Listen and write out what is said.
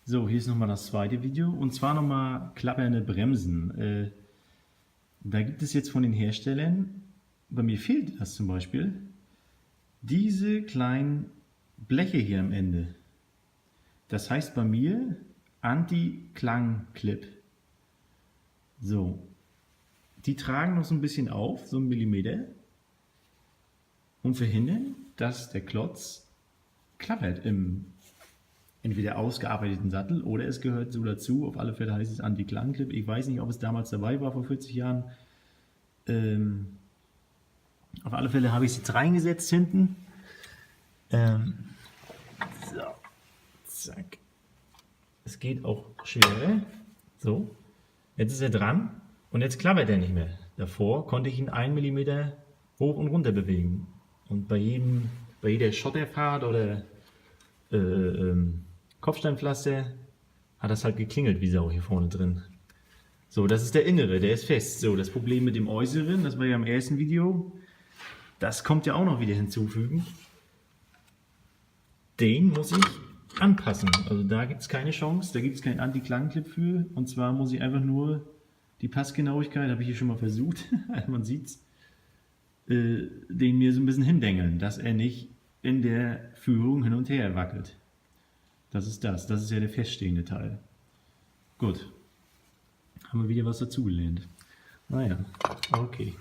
So, hier ist nochmal das zweite Video und zwar nochmal klappernde Bremsen. Da gibt es jetzt von den Herstellern, bei mir fehlt das zum Beispiel, diese kleinen Bleche hier am Ende. Das heißt bei mir Anti-Klang-Clip. So, die tragen noch so ein bisschen auf, so 1 Millimeter, und verhindern, dass der Klotz klappert im entweder ausgearbeiteten Sattel oder es gehört so dazu. Auf alle Fälle heißt es Anti-Klang-Clip. Ich weiß nicht, ob es damals dabei war, vor 40 Jahren. Auf alle Fälle habe ich es jetzt reingesetzt hinten. So, zack. Es geht auch schwerer. So, jetzt ist er dran und jetzt klappert er nicht mehr. Davor konnte ich ihn 1 mm hoch und runter bewegen. Und bei jeder Schotterfahrt oder Kopfsteinpflaster hat das halt geklingelt wie Sau hier vorne drin. So, das ist der innere, der ist fest. So, das Problem mit dem äußeren, das war ja im ersten Video, das kommt ja auch noch wieder hinzufügen. Den muss ich anpassen. Also da gibt es keine Chance, da gibt es keinen Anti-Klang-Clip für. Und zwar muss ich einfach nur die Passgenauigkeit, habe ich hier schon mal versucht, man sieht es, den mir so ein bisschen hindengeln, dass er nicht in der Führung hin und her wackelt. Das ist ja der feststehende Teil. Gut, haben wir wieder was dazugelernt. Naja, okay.